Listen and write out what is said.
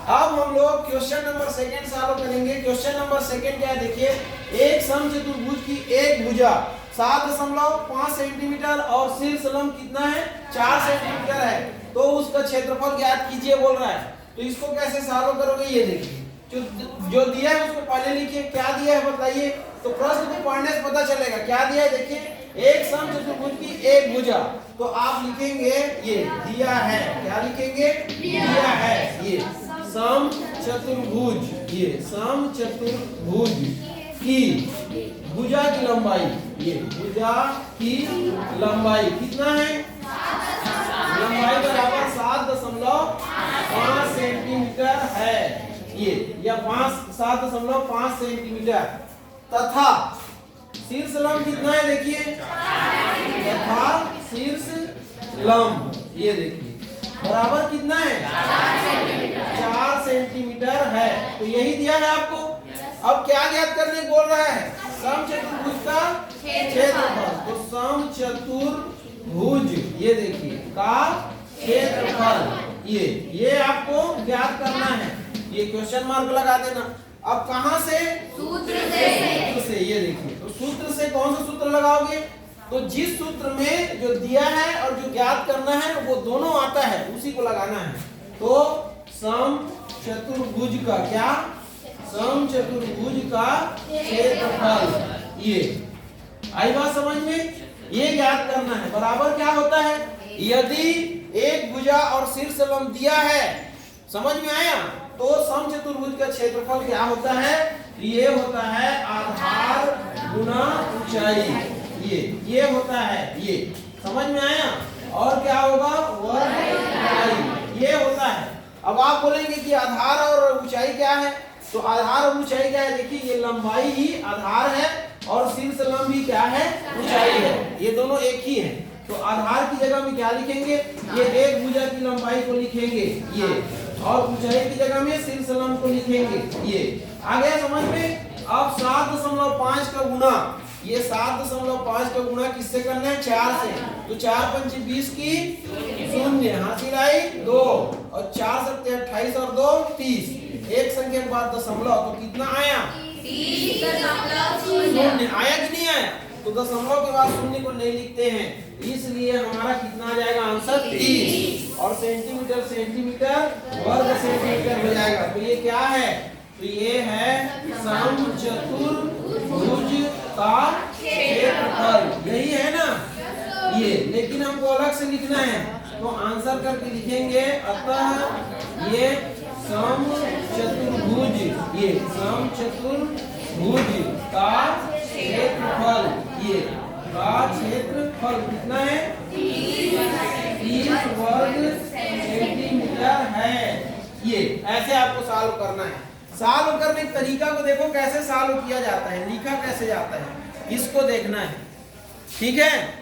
अब हम लोग क्वेश्चन नंबर सेकंड सॉल्व करेंगे। क्वेश्चन नंबर सेकंड क्या है देखिए, एक समचतुर्भुज की एक भुजा 7.5 सेंटीमीटर और शीर्ष लंब कितना है 4 सेंटीमीटर है, तो उसका क्षेत्रफल ज्ञात कीजिए बोल रहा है। तो इसको कैसे सॉल्व करोगे ये देखिए, जो दिया है उसको पहले लिखिए, क्या दिया है बताइए। तो प्रश्न को पढ़ने से पता चलेगा क्या दिया है। देखिए एक समचतुर्भुज की एक भुजा, तो आप लिखेंगे ये दिया है, क्या लिखेंगे दिया है, ये समचतुर्भुज, ये समचतुर्भुज की भुजा की लंबाई, ये भुजा की लंबाई कितना है, लंबाई बराबर 7.5 सेंटीमीटर है, ये या 7.5 सेंटीमीटर, तथा शीर्ष लंब कितना है देखिए, तथा शीर्ष लंब ये देखिए बराबर कितना है 4 सेंटीमीटर है। तो यही दिया है आपको। अब क्या ज्ञात करने बोल रहा है, समचतुर्भुज का क्षेत्रफल। तो समचतुर्भुज ये देखिए का क्षेत्रफल, ये आपको ज्ञात करना है। ये क्वेश्चन मार्क लगा देना। अब कहां से, सूत्र से ये देखिए, तो सूत्र से कौन सा सूत्र लगाओगे, तो जिस सूत्र में जो दिया है और जो ज्ञात करना है वो दोनों आता है उसी को लगाना है। तो समचतुर्भुज का क्या, समचतुर्भुज का क्षेत्रफल, ये आई बात समझ में, ये ज्ञात करना है। बराबर क्या होता है, यदि एक भुजा और शीर्ष लंब दिया है, समझ में आया, तो समचतुर्भुज का क्षेत्रफल क्या होता है, ये होता है आधार गुना ऊंचाई, ये होता है, ये समझ में आया। और क्या होगा, वर्ग ऊंचाई, ये होता है। अब आप बोलेंगे कि आधार और ऊंचाई क्या है, तो आधार और ऊंचाई क्या है, देखिए ये लंबाई ही आधार है और शीर्ष लंब ही क्या है, ऊंचाई है, ये दोनों एक ही है। तो आधार की जगह में क्या लिखेंगे, ये एक भुजा की लंबाई को लिखेंगे ये, और ऊंचाई की जगह में शीर्ष लंब को लिखेंगे ये। आ गया समझ में। अब 7.5 का गुना, ये 7.5 का गुणा किससे करना है, 4 से। तो 4 पंचे 20 की 0, हासिल आई 2, और 4 सत्ते 28 और 2 30, एक संख्या के बाद दशमलव, तो कितना आया 30.0 आया कि नहीं आया। तो दशमलव के बाद 0 को नहीं लिखते हैं, इसलिए हमारा कितना आ जाएगा आंसर 30, और सेंटीमीटर सेंटीमीटर वर्ग सेंटीमीटर हो जाएगा। तो ये क्या है, तो ये है समचतुर्भुज का क्षेत्रफल, यही है ना ये। लेकिन हमको अलग से लिखना है, तो आंसर करके लिखेंगे, अतः ये समचतुर्भुज, ये समचतुर्भुज का क्षेत्रफल, ये का क्षेत्रफल कितना है 30 वर्ग सेंटीमीटर है। ये ऐसे आपको सॉल्व करना है। सॉल्व करने के तरीका को देखो कैसे सॉल्व किया जाता है, लिखा कैसे जाता है, इसको देखना है, ठीक है।